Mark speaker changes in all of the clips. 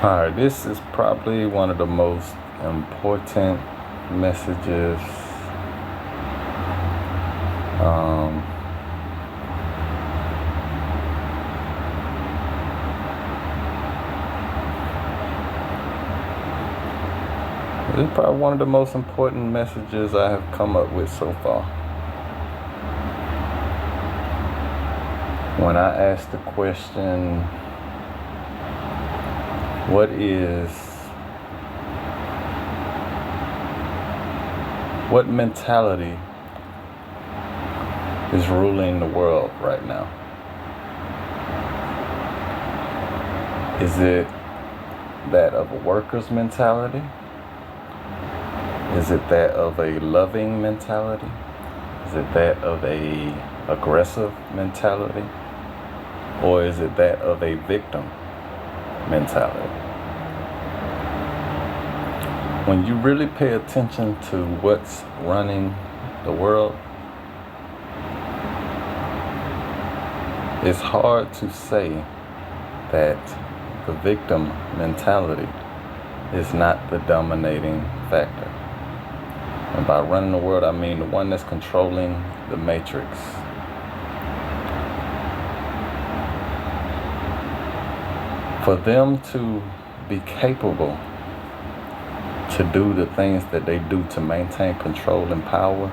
Speaker 1: Alright, this is probably one of the most important messages um, this is probably one of the most important messages I have come up with so far. When I ask the question, what mentality is ruling the world right now? Is it that of a worker's mentality? Is it that of a loving mentality? Is it that of a aggressive mentality? Or is it that of a victim mentality? When you really pay attention to what's running the world, it's hard to say that the victim mentality is not the dominating factor. And by running the world, I mean the one that's controlling the matrix. For them to be capable to do the things that they do to maintain control and power,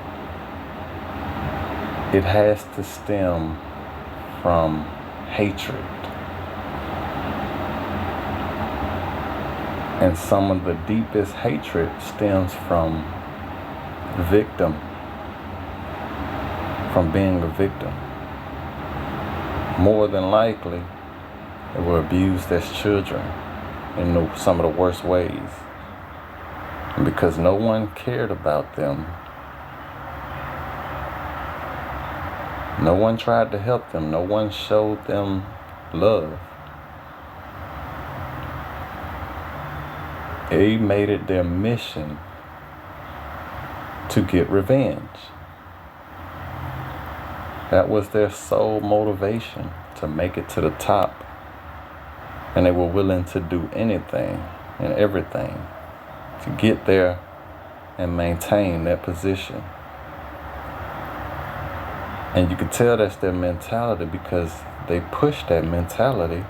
Speaker 1: it has to stem from hatred. And some of the deepest hatred stems from being a victim. More than likely, they were abused as children in some of the worst ways. And because no one cared about them, no one tried to help them, no one showed them love, they made it their mission to get revenge. That was their sole motivation, to make it to the top. And they were willing to do anything and everything to get there and maintain that position. And you can tell that's their mentality because they push that mentality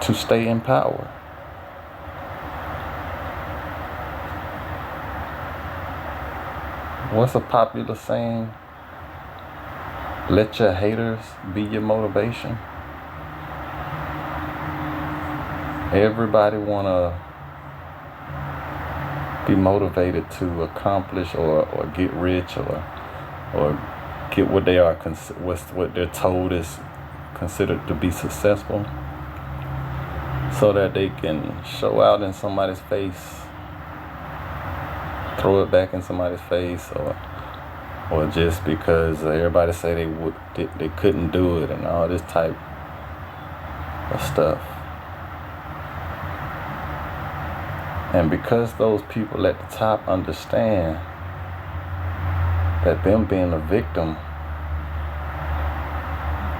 Speaker 1: to stay in power. What's a popular saying? Let your haters be your motivation. Everybody want to be motivated to accomplish or get rich or get what they are what they're told is considered to be successful, so that they can show out in somebody's face, throw it back in somebody's face, or just because everybody say they couldn't do it and all this type of stuff. And because those people at the top understand that them being a victim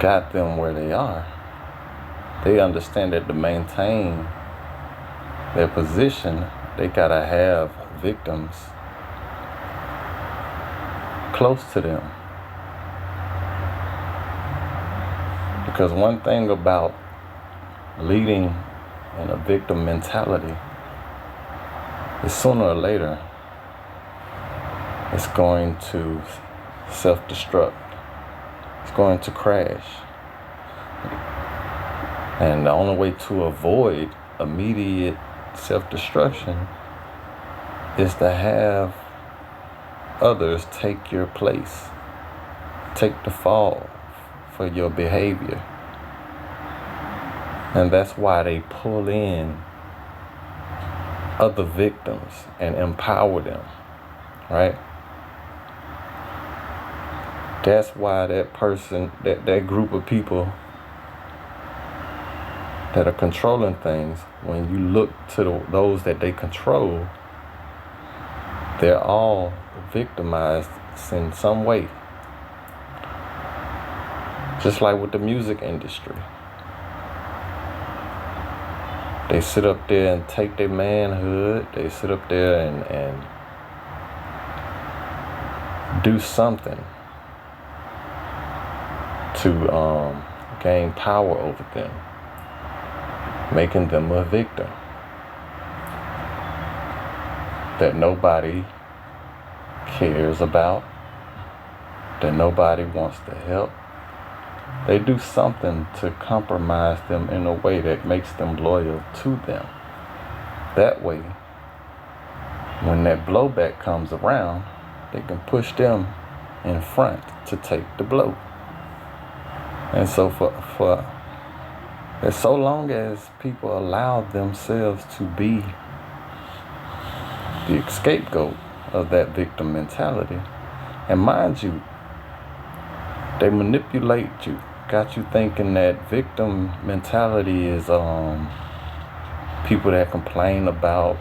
Speaker 1: got them where they are, they understand that to maintain their position, they gotta have victims close to them. Because one thing about leading in a victim mentality is sooner or later it's going to self-destruct. It's going to crash. And the only way to avoid immediate self-destruction is to have others take your place, take the fall for your behavior. And that's why they pull in other victims and empower them, right? That's why that person, that group of people that are controlling things, when you look to those that they control, they're all victimized in some way. Just like with the music industry. They sit up there and take their manhood. They sit up there and do something to gain power over them, making them a victim that nobody cares about, that nobody wants to help. They do something to compromise them in a way that makes them loyal to them. That way, when that blowback comes around, they can push them in front to take the blow. And so for as so long as people allow themselves to be the scapegoat of that victim mentality, and mind you, they manipulate you, got you thinking that victim mentality is people that complain about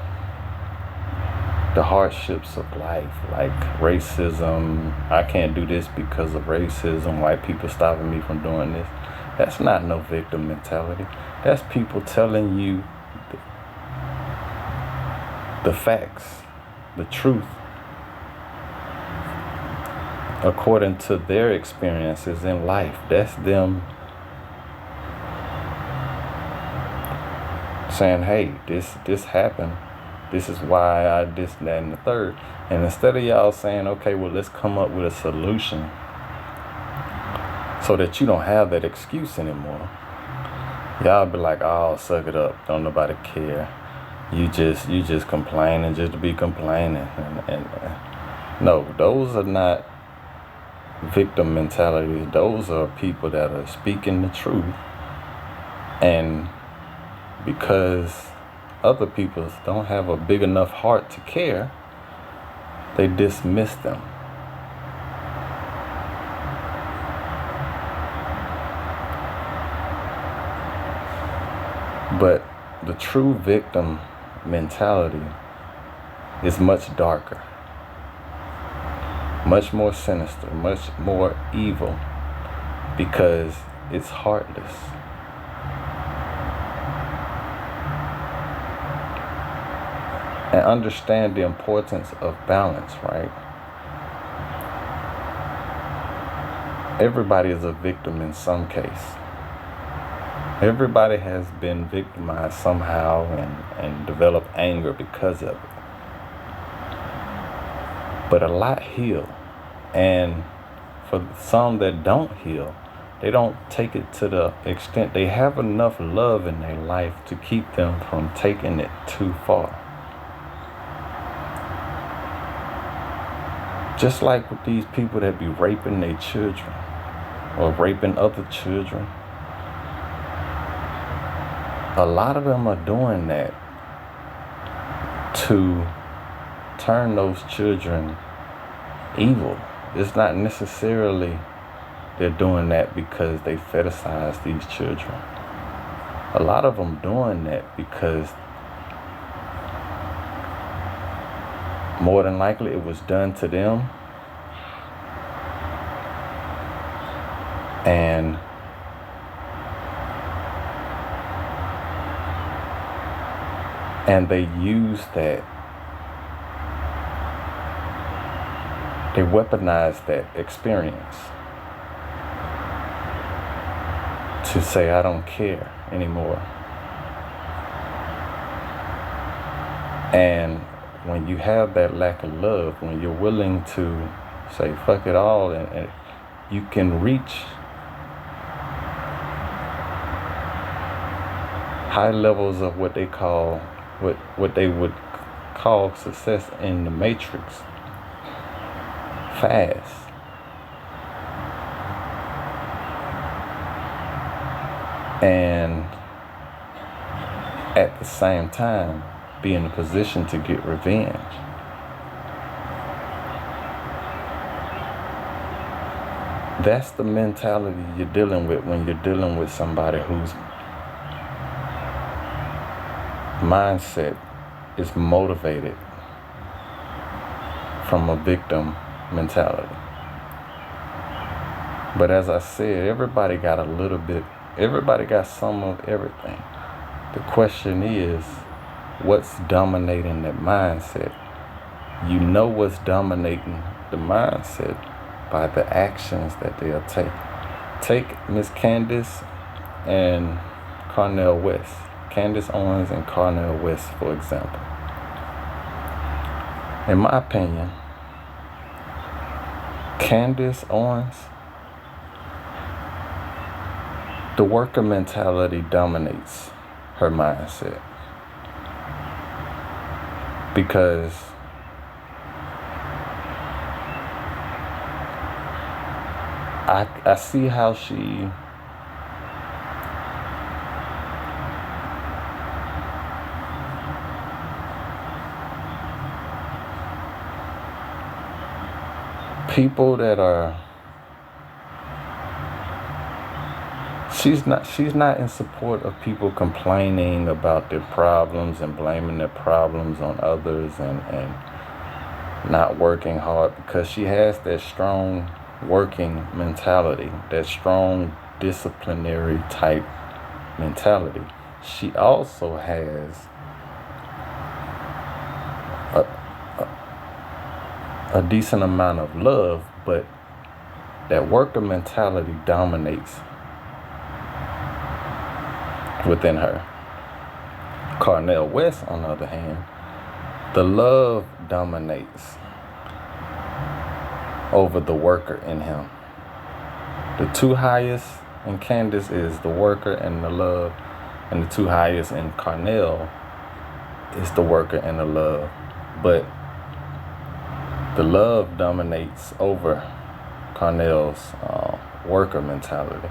Speaker 1: the hardships of life, like racism. I can't do this because of racism, white people stopping me from doing this. That's not no victim mentality. That's people telling you the facts, the truth, according to their experiences in life. That's them saying, hey, this happened. This is why I this, that, and the third. And instead of y'all saying, okay, well, let's come up with a solution so that you don't have that excuse anymore, y'all be like, oh, suck it up. Don't nobody care. You just complaining just to be complaining. And no, those are not victim mentalities. Those are people that are speaking the truth. And because other people don't have a big enough heart to care, they dismiss them. But the true victim mentality is much darker, much more sinister, much more evil, because it's heartless. And understand the importance of balance, right? Everybody is a victim in some case. Everybody has been victimized somehow and developed anger because of it. But a lot heal. And for some that don't heal, they don't take it to the extent. They have enough love in their life to keep them from taking it too far. Just like with these people that be raping their children or raping other children, a lot of them are doing that to turn those children evil. It's not necessarily they're doing that because they fetishize these children. A lot of them doing that because more than likely it was done to them, and they use that, they weaponize that experience to say, I don't care anymore. And when you have that lack of love, when you're willing to say fuck it all, and you can reach high levels of what they call, what they would call success in the matrix fast. And at the same time, be in a position to get revenge. That's the mentality you're dealing with when you're dealing with somebody whose mindset is motivated from a victim mentality. But as I said, everybody got some of everything. The question is, what's dominating that mindset? You know what's dominating the mindset by the actions that they'll take. Take Miss Candace and Cornel West. Candace Owens and Cornel West, for example. In my opinion, Candace Owens, the worker mentality dominates her mindset. Because I see how she people that are she's not in support of people complaining about their problems and blaming their problems on others and not working hard, because she has that strong working mentality, that strong disciplinary type mentality. She also has a decent amount of love, but that worker mentality dominates within her. Cornel West, on the other hand, the love dominates over the worker in him. The two highest in Candace is the worker and the love, and the two highest in Cornel is the worker and the love. But the love dominates over Cornel's worker mentality.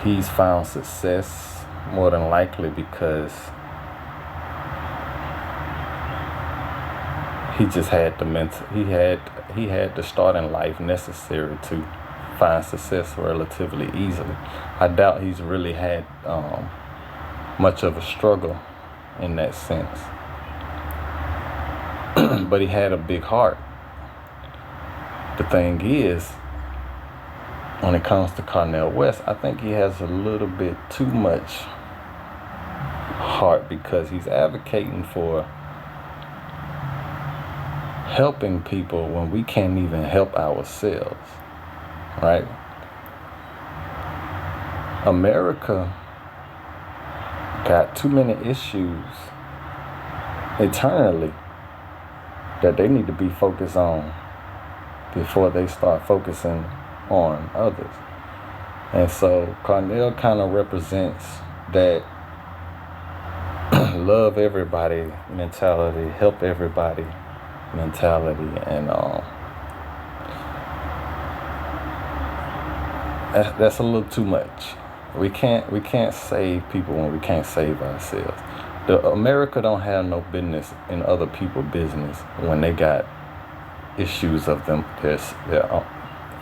Speaker 1: He's found success more than likely because he just had he had the starting life necessary to find success relatively easily. I doubt he's really had much of a struggle in that sense. But he had a big heart. The thing is, when it comes to Cornel West, I think he has a little bit too much heart, because he's advocating for helping people when we can't even help ourselves, right? America got too many issues internally that they need to be focused on before they start focusing on others. And so Cornel kind of represents that love everybody mentality, help everybody mentality, and that's a little too much. We can't save people when we can't save ourselves. America don't have no business in other people's business when they got issues of them.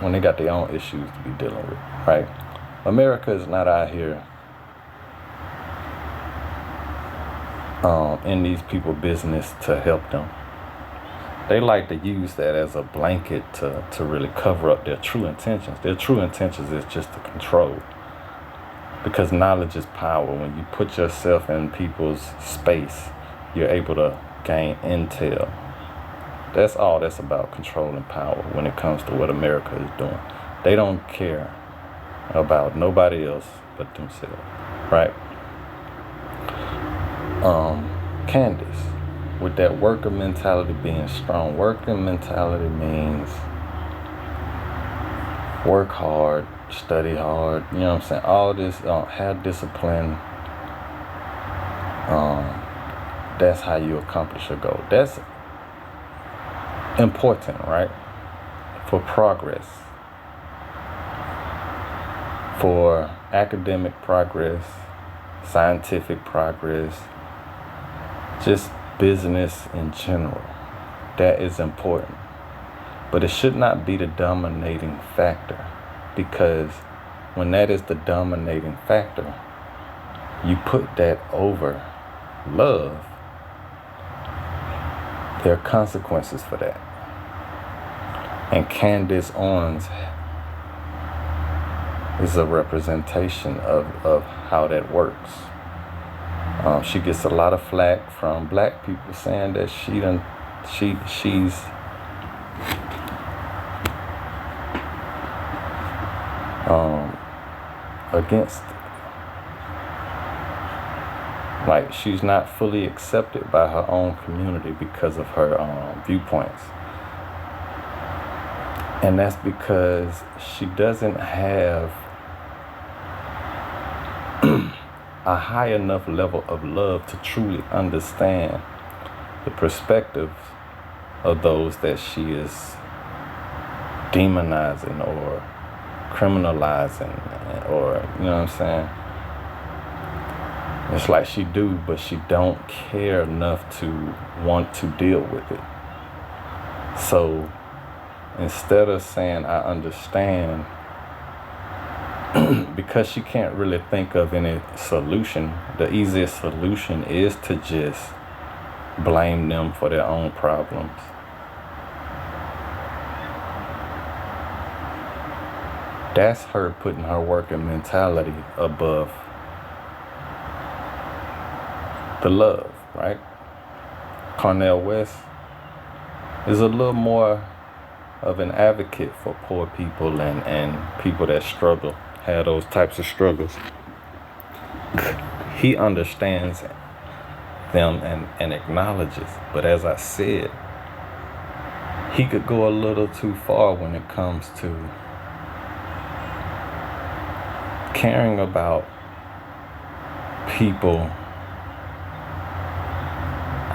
Speaker 1: When they got their own issues to be dealing with, right? America is not out here in these people's business to help them. They like to use that as a blanket to really cover up their true intentions. Their true intentions is just to control. Because knowledge is power. When you put yourself in people's space, you're able to gain intel. That's all that's about, control and power, when it comes to what America is doing. They don't care about nobody else but themselves, right? Candace, with that worker mentality being strong. Worker mentality means work hard, study hard, you know what I'm saying? All this, have discipline. That's how you accomplish a goal. That's important, right? For progress, for academic progress, scientific progress, just business in general. That is important. But it should not be the dominating factor, because when that is the dominating factor, you put that over love, there are consequences for that. And Candace Owens is a representation of how that works. She gets a lot of flack from black people saying that she's um, against, like she's not fully accepted by her own community because of her viewpoints. And that's because she doesn't have a high enough level of love to truly understand the perspectives of those that she is demonizing or criminalizing, or you know what I'm saying? It's like she do, but she don't care enough to want to deal with it. So instead of saying I understand, because she can't really think of any solution, the easiest solution is to just blame them for their own problems. That's her putting her working mentality above the love, right? Cornel West is a little more of an advocate for poor people and people that struggle, have those types of struggles. He understands them and acknowledges, but as I said, he could go a little too far when it comes to caring about people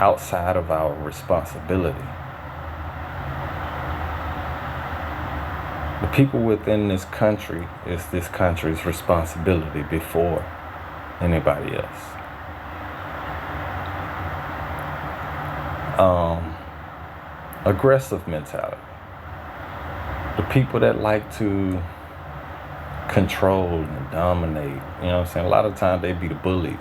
Speaker 1: outside of our responsibility. The people within this country is this country's responsibility before anybody else. Aggressive mentality. The people that like to control and dominate, you know what I'm saying? A lot of times they be the bullies.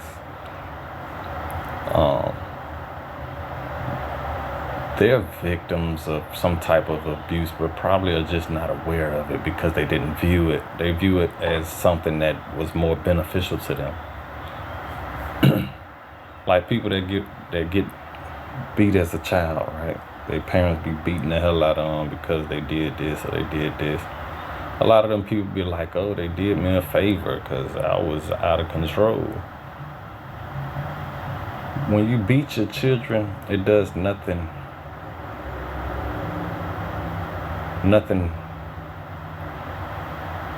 Speaker 1: They're victims of some type of abuse, but probably are just not aware of it because they didn't view it. They view it as something that was more beneficial to them. Like people that get beat as a child, right? Their parents be beating the hell out of them because they did this or they did this. A lot of them people be like, oh, they did me a favor because I was out of control. When you beat your children, it does nothing.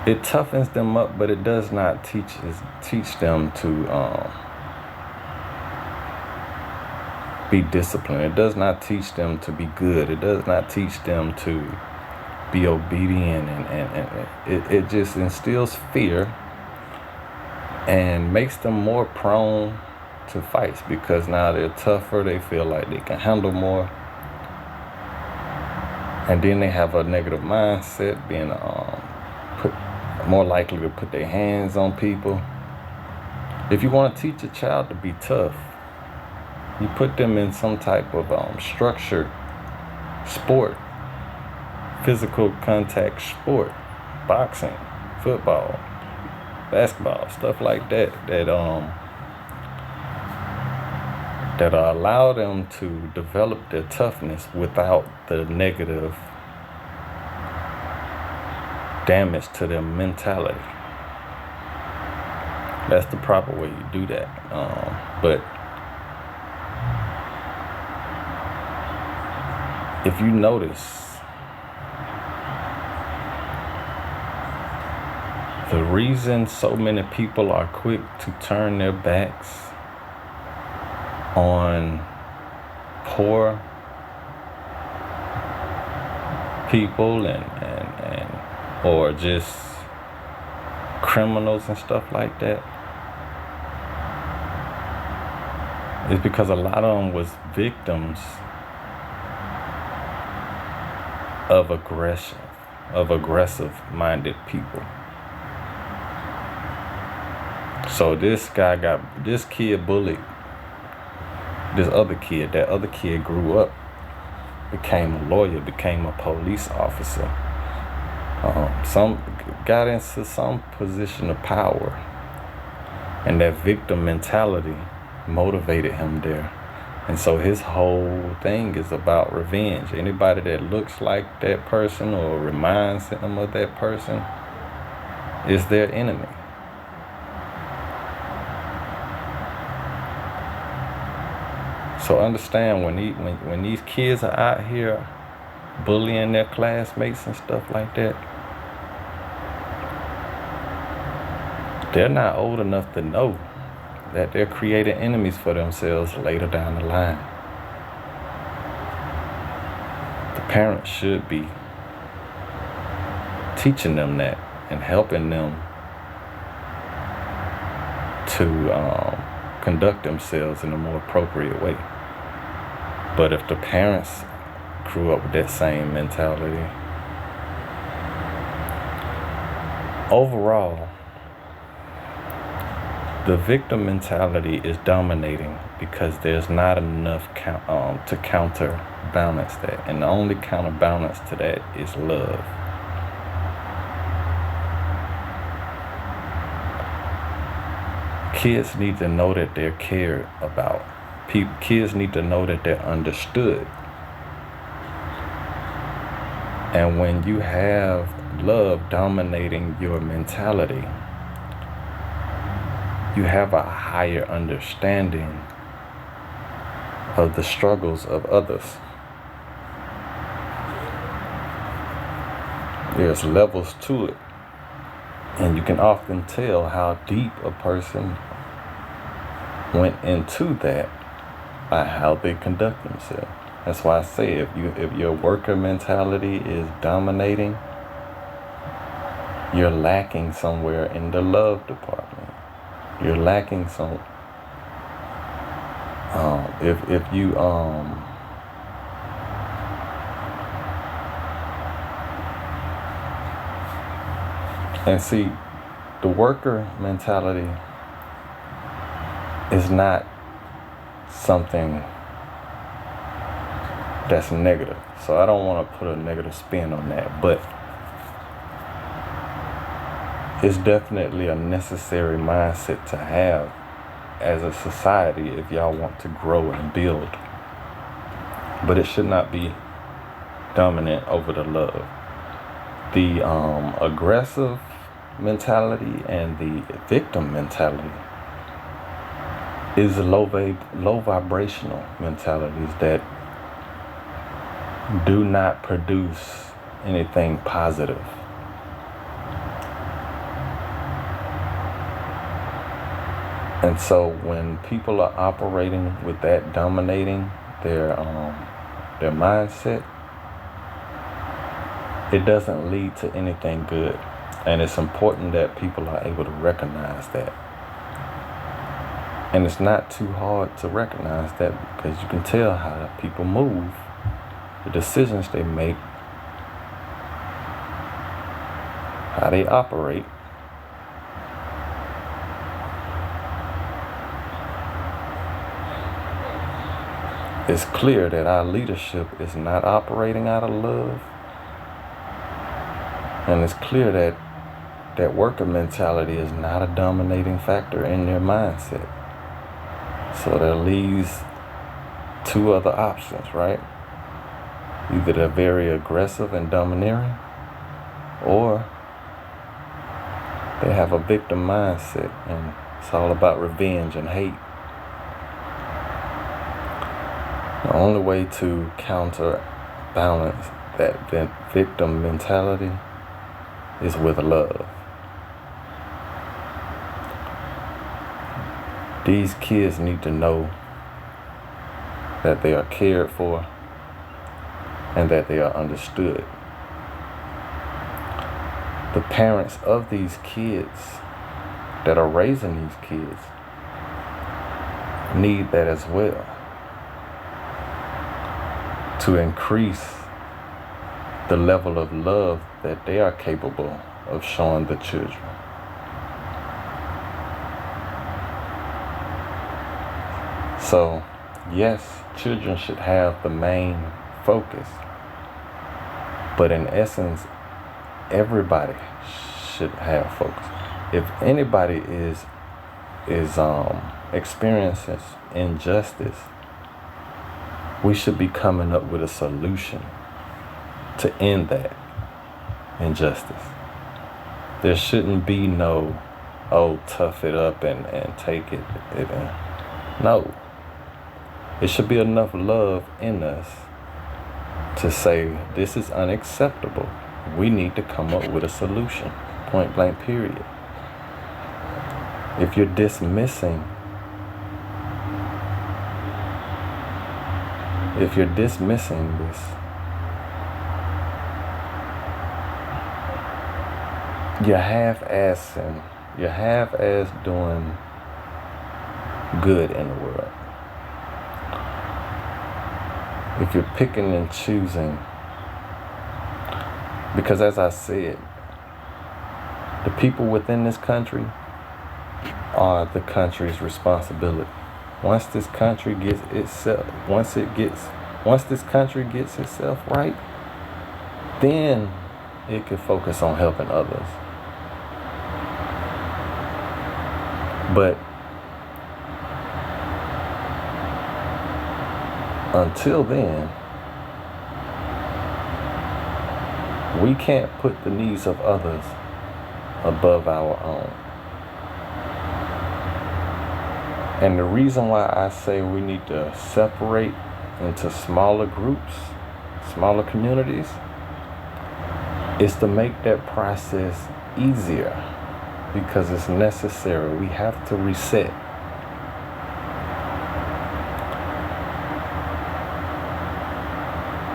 Speaker 1: It toughens them up, but it does not teach them to be disciplined. It does not teach them to be good. It does not teach them to be obedient, and it just instills fear and makes them more prone to fights because now they're tougher. They feel like they can handle more. And then they have a negative mindset, being more likely to put their hands on people. If you want to teach a child to be tough, you put them in some type of structured sport, physical contact sport, boxing, football, basketball, stuff like that allow them to develop their toughness without the negative damage to their mentality. That's the proper way you do that. But if you notice, the reason so many people are quick to turn their backs on poor people and or just criminals and stuff like that is because a lot of them was victims of aggressive minded people. So this kid bullied this other kid. That other kid grew up, became a lawyer, became a police officer. Some got into some position of power, and that victim mentality motivated him there. And so his whole thing is about revenge. Anybody that looks like that person or reminds him of that person is their enemy. So understand when these kids are out here bullying their classmates and stuff like that, they're not old enough to know that they're creating enemies for themselves later down the line. The parents should be teaching them that and helping them to conduct themselves in a more appropriate way. But if the parents grew up with that same mentality, overall, the victim mentality is dominating because there's not enough to counterbalance that. And the only counterbalance to that is love. Kids need to know that they're cared about. Kids need to know that they're understood. And when you have love dominating your mentality, you have a higher understanding of the struggles of others. There's levels to it. And you can often tell how deep a person went into that by how they conduct themselves. That's why I say if your worker mentality is dominating, you're lacking somewhere in the love department. You're lacking some. If you and see, the worker mentality is not something that's negative. So I don't want to put a negative spin on that, but it's definitely a necessary mindset to have as a society if y'all want to grow and build. But it should not be dominant over the love. The aggressive mentality and the victim mentality is low vibrational mentalities that do not produce anything positive. And so when people are operating with that dominating their mindset, it doesn't lead to anything good. And it's important that people are able to recognize that. And it's not too hard to recognize that because you can tell how people move, the decisions they make, how they operate. It's clear that our leadership is not operating out of love. And it's clear that that worker mentality is not a dominating factor in their mindset. So that leaves two other options, right? Either they're very aggressive and domineering, or they have a victim mindset and it's all about revenge and hate. The only way to counterbalance that victim mentality is with love. These kids need to know that they are cared for and that they are understood. The parents of these kids that are raising these kids need that as well, to increase the level of love that they are capable of showing the children. So, yes, children should have the main focus, but in essence, everybody should have focus. If anybody is experiences injustice, we should be coming up with a solution to end that injustice. There shouldn't be no, oh, tough it up and take it. No. It should be enough love in us to say, this is unacceptable. We need to come up with a solution. Point blank, period. If you're dismissing this, you're half-ass doing good in the world. If you're picking and choosing, because as I said, the people within this country are the country's responsibility. Once this country gets itself right, then it can focus on helping others. But until then, we can't put the needs of others above our own. And the reason why I say we need to separate into smaller groups, smaller communities, is to make that process easier, because it's necessary. We have to reset.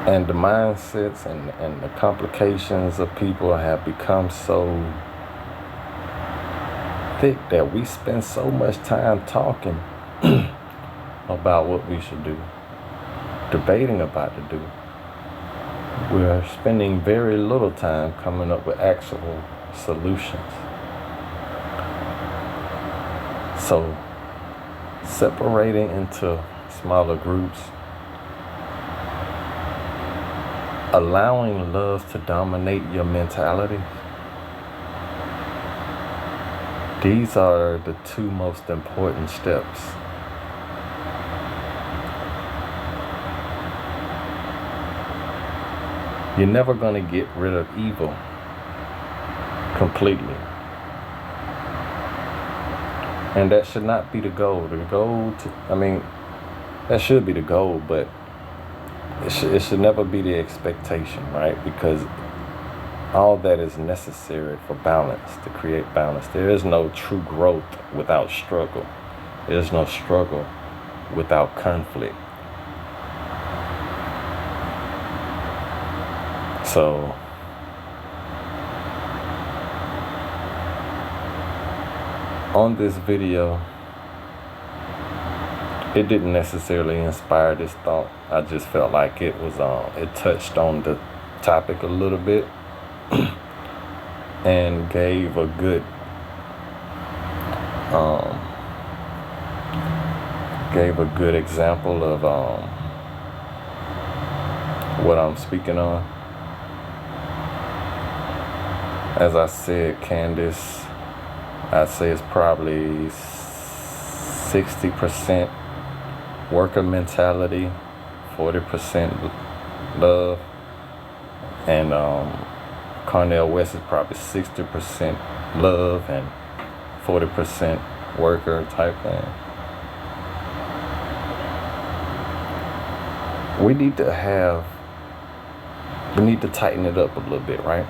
Speaker 1: And the mindsets and the complications of people have become so thick that we spend so much time talking about what we should do, debating about to do. We're spending very little time coming up with actual solutions. So, separating into smaller groups, allowing love to dominate your mentality, these are the two most important steps. You're never going to get rid of evil completely. And that should not be the goal. That should be the goal, but it should never be the expectation, right? Because all that is necessary for balance, to create balance. There is no true growth without struggle. There is no struggle without conflict. So, on this video, it didn't necessarily inspire this thought. I just felt like it was it touched on the topic a little bit and gave a good example of what I'm speaking on. As I said, Candace, I'd say it's probably 60% worker mentality, 40% love, and Cornel West is probably 60% love and 40% worker type thing. We need to tighten it up a little bit, right?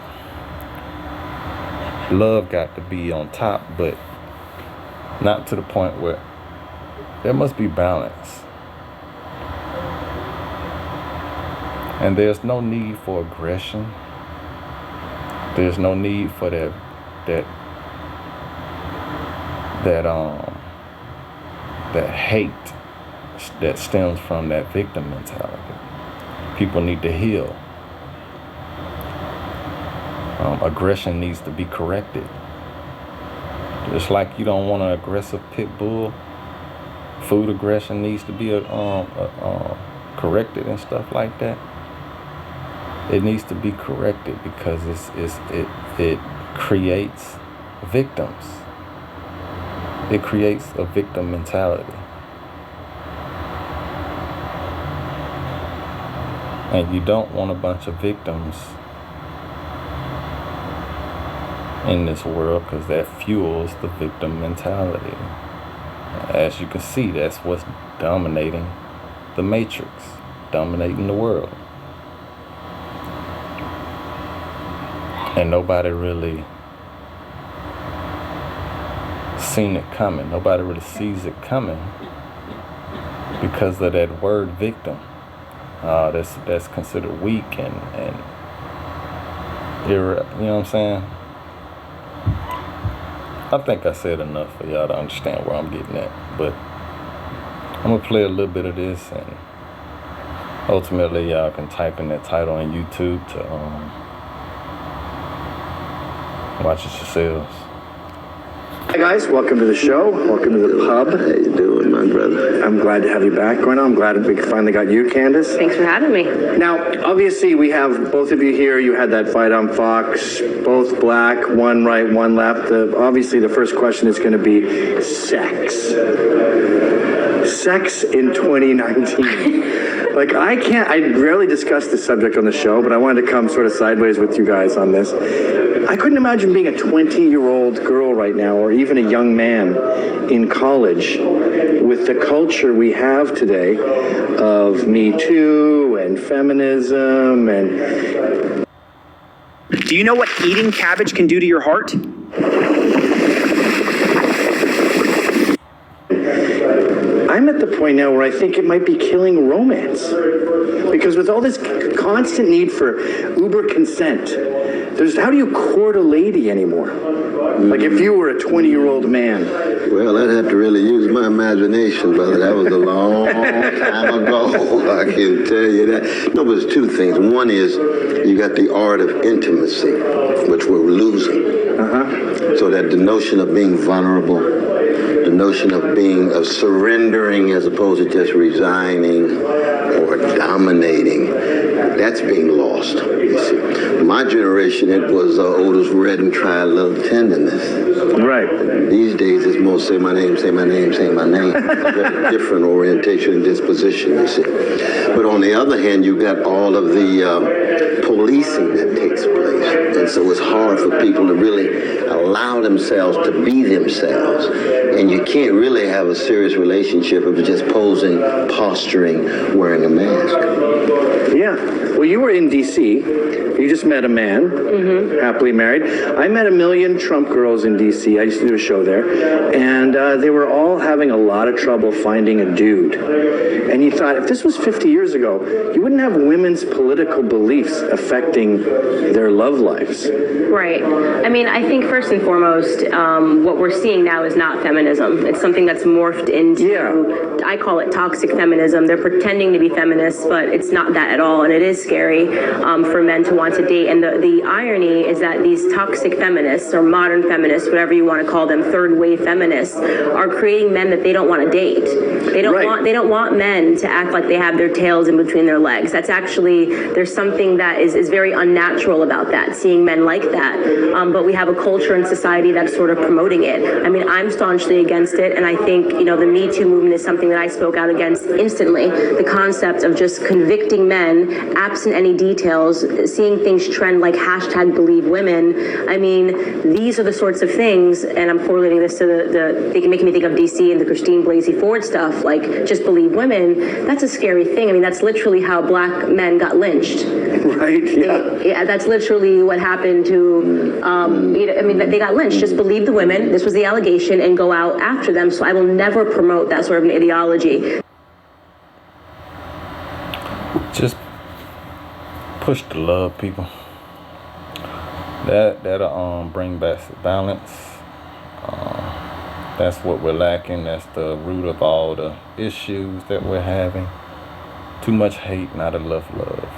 Speaker 1: Love got to be on top, but not to the point where there must be balance. And there's no need for aggression. There's no need for that hate that stems from that victim mentality. People need to heal. Aggression needs to be corrected. Just like you don't want an aggressive pit bull, food aggression needs to be corrected and stuff like that. It needs to be corrected because it creates victims. It creates a victim mentality. And you don't want a bunch of victims in this world, because that fuels the victim mentality. As you can see, that's what's dominating the matrix, dominating the world. And nobody really seen it coming. Nobody really sees it coming because of that word victim. That's considered weak and you know what I'm saying? I think I said enough for y'all to understand where I'm getting at, but I'm gonna play a little bit of this, and ultimately y'all can type in that title on YouTube to watch it yourselves.
Speaker 2: Hi guys, welcome to the show. Welcome to the pub.
Speaker 3: How you doing, my brother?
Speaker 2: I'm glad to have you back right now. I'm glad we finally got you, Candace.
Speaker 4: Thanks for having me.
Speaker 2: Now, obviously, we have both of you here. You had that fight on Fox, both black, one right, one left. Obviously, the first question is going to be sex. Sex in 2019. Like, I rarely discuss this subject on the show, but I wanted to come sort of sideways with you guys on this. I couldn't imagine being a 20-year-old girl right now, or even a young man in college, with the culture we have today of Me Too and feminism and...
Speaker 5: Do you know what eating cabbage can do to your heart?
Speaker 2: I'm at the point now where I think it might be killing romance. Because with all this constant need for uber consent, how do you court a lady anymore? Like if you were a 20-year-old man.
Speaker 3: Well, I'd have to really use my imagination, brother. That was a long time ago. I can tell you that. No, but it's two things. One is you got the art of intimacy, which we're losing. So that the notion of being vulnerable, the notion of surrendering as opposed to just resigning or dominating, that's being lost, you see. My generation, it was Otis Redding, try a little tenderness.
Speaker 2: Right.
Speaker 3: These days, it's more say my name, say my name, say my name. Very different orientation and disposition, you see. But on the other hand, you got all of the policing that takes place. And so it's hard for people to really allow themselves to be themselves. And you can't really have a serious relationship if it's just posing, posturing, wearing a mask.
Speaker 2: Yeah. Well, you were in D.C. You just met a man, happily married. I met a million Trump girls in D.C. I used to do a show there. And they were all having a lot of trouble finding a dude. And you thought, if this was 50 years ago, you wouldn't have women's political beliefs affecting their love lives.
Speaker 4: Right. I mean, I think first and foremost, what we're seeing now is not feminism. It's something that's morphed into, I call it toxic feminism. They're pretending to be feminists, but it's not that at all. And it is scary for men to want to date. And the irony is that these toxic feminists, or modern feminists, whatever you want to call them, third wave feminists, are creating men that they don't want to date. They don't want men to act like they have their tails in between their legs. That's actually, there's something that is very unnatural about that, seeing men like that. But we have a culture and society that's sort of promoting it. I mean, I'm staunchly against it, and I think, the Me Too movement is something that I spoke out against instantly. The concept of just convicting men, absent any details, seeing things trend like #BelieveWomen. I mean, these are the sorts of things, and I'm correlating this to they can make me think of DC and the Christine Blasey Ford stuff, like just believe women. That's a scary thing. I mean, that's literally how black men got lynched.
Speaker 2: Right, yeah.
Speaker 4: Yeah, that's literally what happened to, they got lynched. Just believe the women. This was the allegation, and go out after them. So I will never promote that sort of an ideology.
Speaker 1: Just push the love, people. That'll bring back balance. That's what we're lacking. That's the root of all the issues that we're having. Too much hate, not enough love.